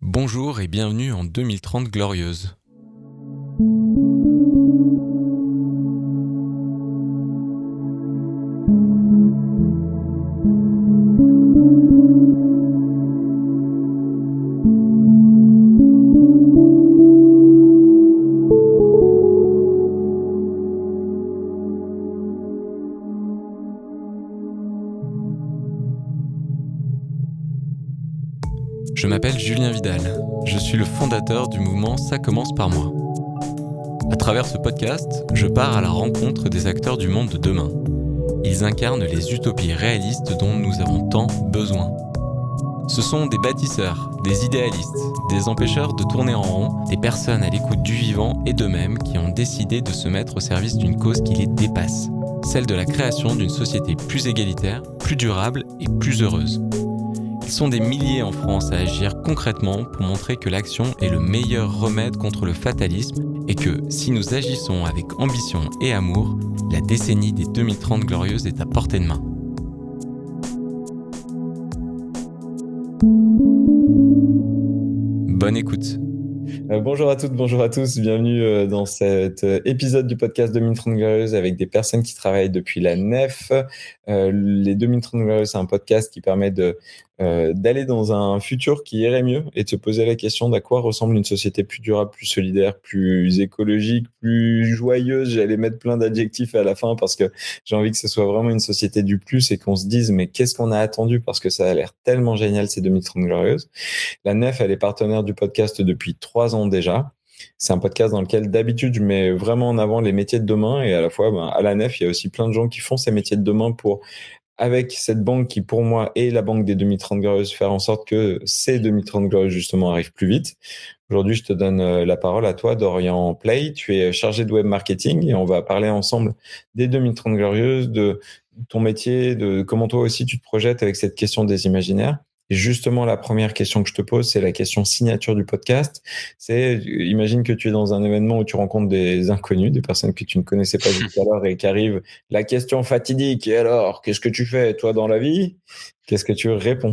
Bonjour et bienvenue en 2030 glorieuse. Je m'appelle Julien Vidal, je suis le fondateur du mouvement Ça commence par moi. À travers ce podcast, je pars à la rencontre des acteurs du monde de demain. Ils incarnent les utopies réalistes dont nous avons tant besoin. Ce sont des bâtisseurs, des idéalistes, des empêcheurs de tourner en rond, des personnes à l'écoute du vivant et d'eux-mêmes qui ont décidé de se mettre au service d'une cause qui les dépasse, celle de la création d'une société plus égalitaire, plus durable et plus heureuse. Ils sont des milliers en France à agir concrètement pour montrer que l'action est le meilleur remède contre le fatalisme et que, si nous agissons avec ambition et amour, la décennie des 2030 glorieuses est à portée de main. Bonne écoute. Bonjour à toutes, bonjour à tous, bienvenue dans cet épisode du podcast 2030 Glorieuses avec des personnes qui travaillent depuis la nef. Les 2030 Glorieuses, c'est un podcast qui permet d'aller dans un futur qui irait mieux et de se poser la question d'à quoi ressemble une société plus durable, plus solidaire, plus écologique, plus joyeuse. J'allais mettre plein d'adjectifs à la fin parce que j'ai envie que ce soit vraiment une société du plus et qu'on se dise mais qu'est-ce qu'on a attendu parce que ça a l'air tellement génial ces 2030 Glorieuses. La nef, elle est partenaire du podcast depuis 3 ans déjà. C'est un podcast dans lequel d'habitude je mets vraiment en avant les métiers de demain et à la fois à la nef il y a aussi plein de gens qui font ces métiers de demain pour, avec cette banque qui pour moi est la banque des 2030 glorieuses, faire en sorte que ces 2030 glorieuses justement arrivent plus vite. Aujourd'hui je te donne la parole à toi Dorian Play, tu es chargé de web marketing et on va parler ensemble des 2030 glorieuses, de ton métier, de comment toi aussi tu te projettes avec cette question des imaginaires. Et justement, la première question que je te pose, c'est la question signature du podcast. Imagine que tu es dans un événement où tu rencontres des inconnus, des personnes que tu ne connaissais pas jusqu'alors et qu'arrive la question fatidique. Et alors, qu'est-ce que tu fais, toi, dans la vie? Qu'est-ce que tu réponds?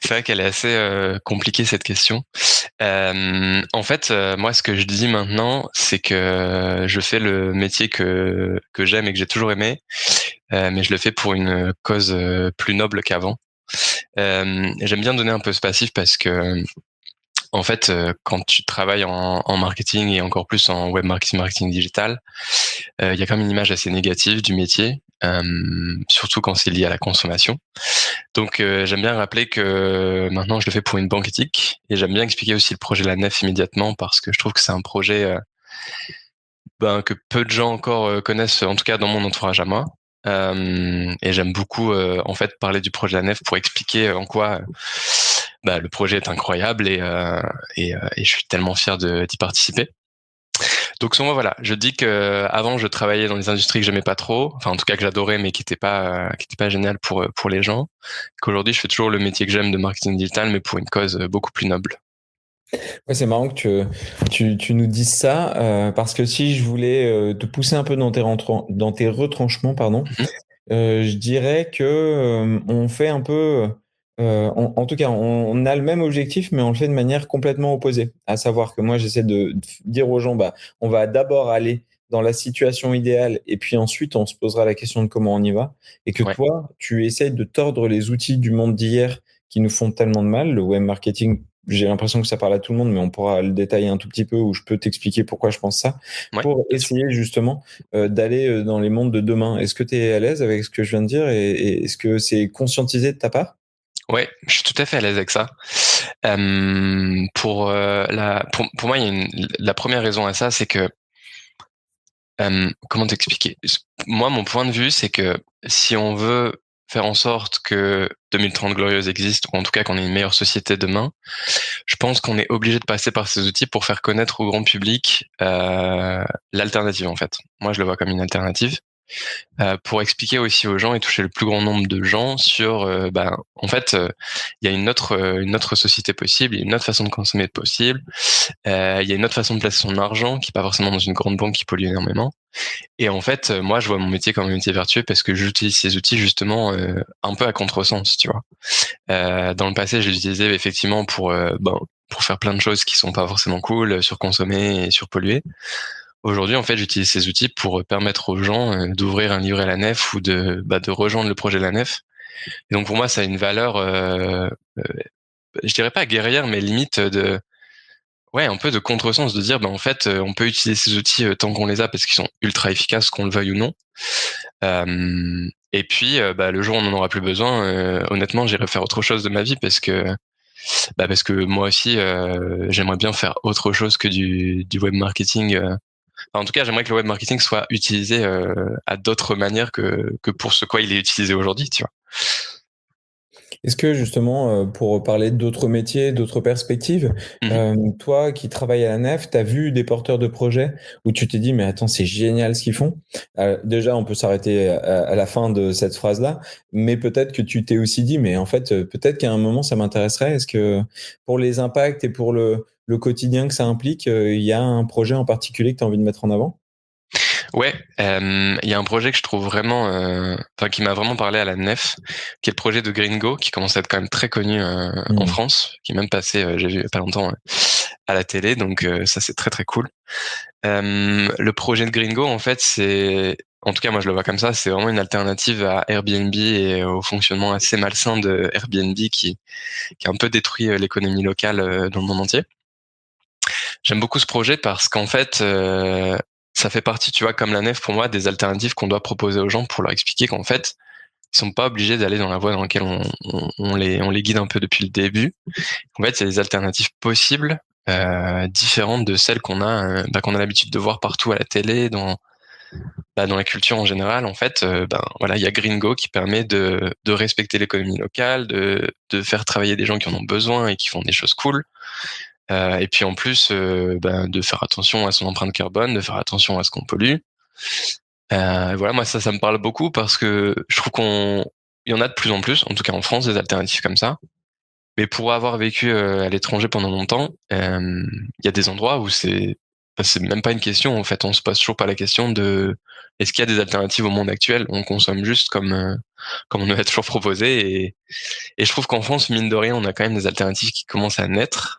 C'est vrai qu'elle est assez compliquée cette question. En fait, moi, ce que je dis maintenant, c'est que je fais le métier que j'aime et que j'ai toujours aimé, mais je le fais pour une cause plus noble qu'avant. J'aime bien donner un peu ce passif parce que, en fait, quand tu travailles en marketing et encore plus en web marketing digital, il y a quand même une image assez négative du métier, surtout quand c'est lié à la consommation. Donc j'aime bien rappeler que maintenant je le fais pour une banque éthique et j'aime bien expliquer aussi le projet La Nef immédiatement parce que je trouve que c'est un projet que peu de gens encore connaissent, en tout cas dans mon entourage à moi. Et j'aime beaucoup en fait parler du projet La Nef pour expliquer en quoi le projet est incroyable et je suis tellement fier d'y participer. Donc souvent voilà, je dis que avant je travaillais dans des industries que j'aimais pas trop, enfin en tout cas que j'adorais mais qui étaient pas géniales pour les gens. Qu'aujourd'hui je fais toujours le métier que j'aime de marketing digital mais pour une cause beaucoup plus noble. Ouais, c'est marrant que tu nous dises ça parce que si je voulais te pousser un peu dans tes retranchements, pardon, Mmh. je dirais que on fait un peu, en tout cas, on a le même objectif, mais on le fait de manière complètement opposée. À savoir que moi, j'essaie de dire aux gens, on va d'abord aller dans la situation idéale et puis ensuite, on se posera la question de comment on y va. Et que Ouais. toi, tu essayes de tordre les outils du monde d'hier qui nous font tellement de mal. Le web marketing, j'ai l'impression que ça parle à tout le monde, mais on pourra le détailler un tout petit peu ou je peux t'expliquer pourquoi je pense ça, Ouais, pour bien sûr. essayer justement d'aller dans les mondes de demain. Est-ce que tu es à l'aise avec ce que je viens de dire et est-ce que c'est conscientisé de ta part? Ouais, je suis tout à fait à l'aise avec ça. Pour moi, il y a la première raison à ça, c'est que, comment t'expliquer? Moi, mon point de vue, c'est que si on veut faire en sorte que 2030 glorieuse existe ou en tout cas qu'on ait une meilleure société demain, je pense qu'on est obligé de passer par ces outils pour faire connaître au grand public, l'alternative, en fait. Moi, je le vois comme une alternative. pour expliquer aussi aux gens et toucher le plus grand nombre de gens sur, en fait, il y a une autre société possible, il y a une autre façon de consommer possible, il y a une autre façon de placer son argent qui est pas forcément dans une grande banque qui pollue énormément. Et en fait, moi, je vois mon métier comme un métier vertueux parce que j'utilise ces outils justement un peu à contresens, tu vois. Dans le passé, je les utilisais effectivement pour faire plein de choses qui sont pas forcément cool, surconsommer et surpolluer. Aujourd'hui, en fait, j'utilise ces outils pour permettre aux gens d'ouvrir un livret à la nef ou de rejoindre le projet de la nef. Et donc pour moi, ça a une valeur, je dirais pas guerrière, mais limite ouais, un peu de contresens, de dire, en fait, on peut utiliser ces outils tant qu'on les a parce qu'ils sont ultra efficaces, qu'on le veuille ou non. Et puis, le jour où on n'en aura plus besoin, honnêtement, j'irai faire autre chose de ma vie parce que moi aussi, j'aimerais bien faire autre chose que du web marketing. En tout cas, j'aimerais que le web marketing soit utilisé à d'autres manières que pour ce quoi il est utilisé aujourd'hui, tu vois. Est-ce que justement, pour parler d'autres métiers, d'autres perspectives, Mmh. toi qui travailles à la nef, tu as vu des porteurs de projets où tu t'es dit: «Mais attends, c'est génial ce qu'ils font». Déjà, on peut s'arrêter à la fin de cette phrase-là, mais peut-être que tu t'es aussi dit: «Mais en fait, peut-être qu'à un moment ça m'intéresserait». Est-ce que pour les impacts et pour le quotidien que ça implique, il y a un projet en particulier que tu as envie de mettre en avant? Ouais, il y a un projet que je trouve vraiment, qui m'a vraiment parlé à la nef, qui est le projet de Gringo, qui commence à être quand même très connu en Mmh. France, qui est même passé, j'ai vu il y a pas longtemps, à la télé, donc ça c'est très très cool. Le projet de Gringo, en fait, en tout cas moi je le vois comme ça, c'est vraiment une alternative à Airbnb et au fonctionnement assez malsain de Airbnb qui a un peu détruit l'économie locale dans le monde entier. J'aime beaucoup ce projet parce qu'en fait, ça fait partie, tu vois, comme la nef pour moi, des alternatives qu'on doit proposer aux gens pour leur expliquer qu'en fait, ils sont pas obligés d'aller dans la voie dans laquelle on les guide un peu depuis le début. En fait, il y a des alternatives possibles, différentes de celles qu'on a l'habitude de voir partout à la télé, dans la culture en général. En fait, voilà, il y a Gringo qui permet de respecter l'économie locale, de faire travailler des gens qui en ont besoin et qui font des choses cool. Et puis en plus, de faire attention à son empreinte carbone, de faire attention à ce qu'on pollue. Voilà, moi ça me parle beaucoup parce que je trouve il y en a de plus en plus, en tout cas en France, des alternatives comme ça. Mais pour avoir vécu à l'étranger pendant longtemps, il y a des endroits où c'est même pas une question en fait. On se pose toujours pas la question de est-ce qu'il y a des alternatives au monde actuel. On consomme juste comme on nous a toujours proposé. Et je trouve qu'en France, mine de rien, on a quand même des alternatives qui commencent à naître.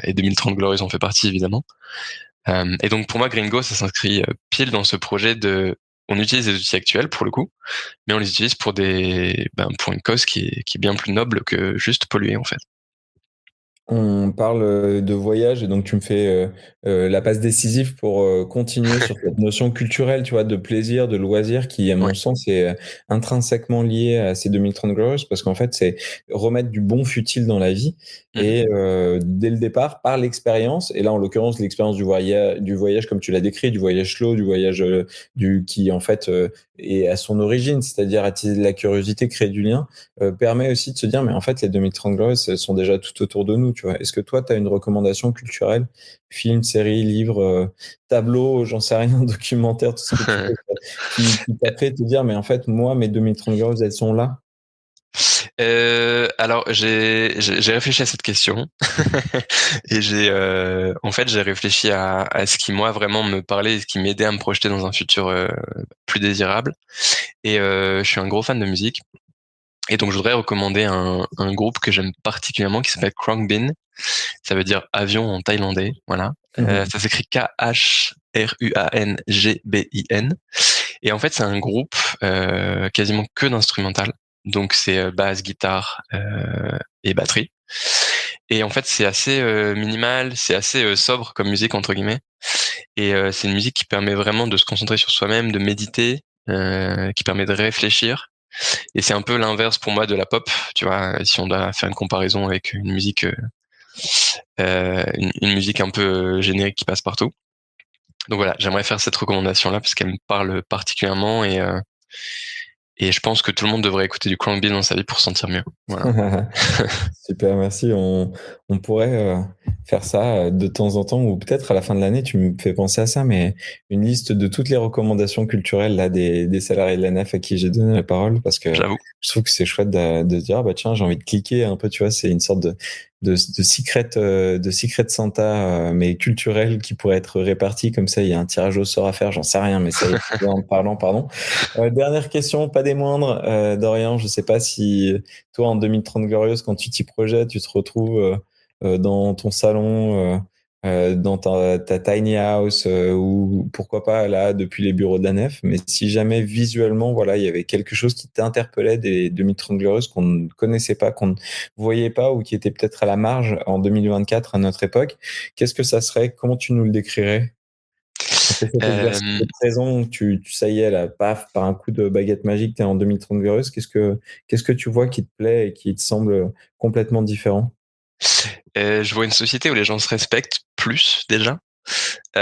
Et 2030 Glorious en fait partie évidemment. Et donc pour moi, Gringo, ça s'inscrit pile dans ce projet on utilise les outils actuels pour le coup, mais on les utilise pour une cause qui est bien plus noble que juste polluer en fait. On parle de voyage et donc tu me fais la passe décisive pour continuer sur cette notion culturelle, tu vois, de plaisir, de loisir, qui, à mon Ouais. sens, est intrinsèquement lié à ces 2030 Glorious, parce qu'en fait, c'est remettre du bon futile dans la vie Mmh. et dès le départ, par l'expérience, et là, en l'occurrence, l'expérience du voyage comme tu l'as décrit, du voyage slow, du voyage qui, en fait, est à son origine, c'est-à-dire attiser de la curiosité, créer du lien, permet aussi de se dire, mais en fait, les 2030 Glorious, elles sont déjà tout autour de nous, tu vois. Est-ce que toi, tu as une recommandation culturelle, film, série, livre, tableau, j'en sais rien, documentaire, tout ce que tu veux, qui t'a fait te dire, mais en fait, moi, mes 2030 Glorious, elles sont là? Alors j'ai réfléchi à cette question et en fait j'ai réfléchi à ce qui moi vraiment me parlait et ce qui m'aidait à me projeter dans un futur plus désirable. Et je suis un gros fan de musique et donc je voudrais recommander un groupe que j'aime particulièrement qui s'appelle Khruangbin. Ça veut dire avion en thaïlandais, voilà. Mmh. Ça s'écrit Khruangbin. Et en fait, c'est un groupe quasiment que d'instrumental. Donc c'est basse, guitare et batterie. Et en fait, c'est assez minimal, c'est assez sobre comme musique entre guillemets. Et c'est une musique qui permet vraiment de se concentrer sur soi-même, de méditer, qui permet de réfléchir. Et c'est un peu l'inverse pour moi de la pop, tu vois. Si on doit faire une comparaison avec une musique, une musique un peu générique qui passe partout. Donc voilà, j'aimerais faire cette recommandation-là parce qu'elle me parle particulièrement et je pense que tout le monde devrait écouter du Khruangbin dans sa vie pour se sentir mieux. Voilà. Super, merci. On pourrait faire ça de temps en temps, ou peut-être à la fin de l'année, tu me fais penser à ça, mais une liste de toutes les recommandations culturelles là, des salariés de la NEF à qui j'ai donné la parole, parce que J'avoue. je trouve que c'est chouette de se dire, ah bah tiens, j'ai envie de cliquer un peu, tu vois, c'est une sorte de secret Santa, mais culturel, qui pourrait être réparti comme ça. Il y a un tirage au sort à faire, j'en sais rien, mais ça y est, en parlant, pardon. Dernière question, pas des moindres, Dorian, je sais pas si toi, en 2030 Glorieuses, quand tu t'y projettes, tu te retrouves dans ton salon, dans ta tiny house, ou pourquoi pas là depuis les bureaux de la nef. Mais si jamais visuellement, voilà, il y avait quelque chose qui t'interpellait des 2030 Glorieuses qu'on ne connaissait pas, qu'on ne voyait pas, ou qui était peut-être à la marge en 2024 à notre époque, qu'est-ce que ça serait? Comment tu nous le décrirais? On fait cet exercice de Euh, présent où ça y est, là, paf, par un coup de baguette magique, tu es en 2030 Glorieuses. Qu'est-ce que tu vois qui te plaît et qui te semble complètement différent? je vois une société où les gens se respectent plus déjà, où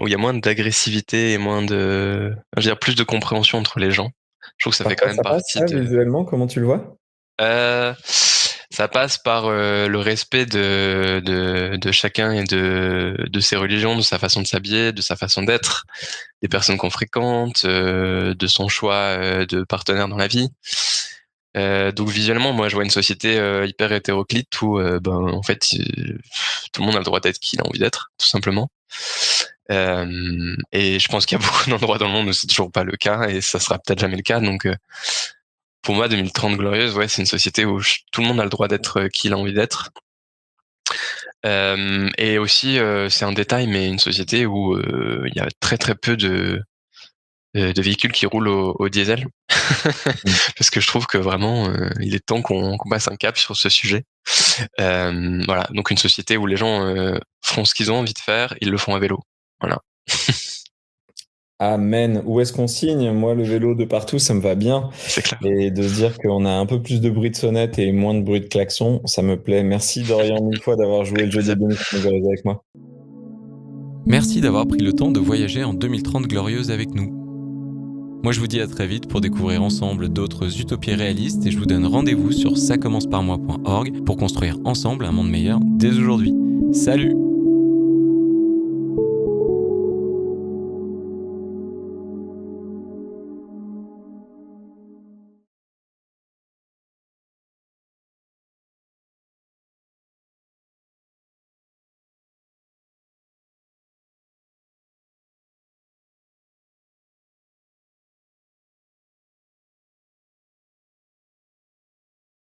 il y a moins d'agressivité et moins de, je veux dire, plus de compréhension entre les gens. Je trouve que ça fait Par quand quoi même ça passe, partie ça, de. visuellement? Comment tu le vois? Ça passe par le respect de chacun et de ses religions, de sa façon de s'habiller, de sa façon d'être, des personnes qu'on fréquente, de son choix de partenaire dans la vie. Donc visuellement, moi, je vois une société hyper hétéroclite où, en fait, tout le monde a le droit d'être qui il a envie d'être, tout simplement. Et je pense qu'il y a beaucoup d'endroits dans le monde où c'est toujours pas le cas, et ça sera peut-être jamais le cas. Donc, pour moi, 2030 Glorieuse, ouais, c'est une société où tout le monde a le droit d'être qui il a envie d'être. Et aussi, c'est un détail, mais une société où il y a très très peu de véhicules qui roulent au diesel. Mmh. Parce que je trouve que vraiment, il est temps qu'on passe un cap sur ce sujet. Voilà, donc une société où les gens font ce qu'ils ont envie de faire, ils le font à vélo. Voilà, Amen. Où est-ce qu'on signe? Moi, le vélo de partout, ça me va bien. c'est clair. Et de se dire qu'on a un peu plus de bruit de sonnette et moins de bruit de klaxon, ça me plaît. Merci Dorian, mille fois, d'avoir joué Avec le jeu des plaisir. demi-finales avec moi. Merci d'avoir pris le temps de voyager en 2030 Glorieuse avec nous. Moi, je vous dis à très vite pour découvrir ensemble d'autres utopies réalistes, et je vous donne rendez-vous sur ça commence par moi.org pour construire ensemble un monde meilleur dès aujourd'hui. Salut!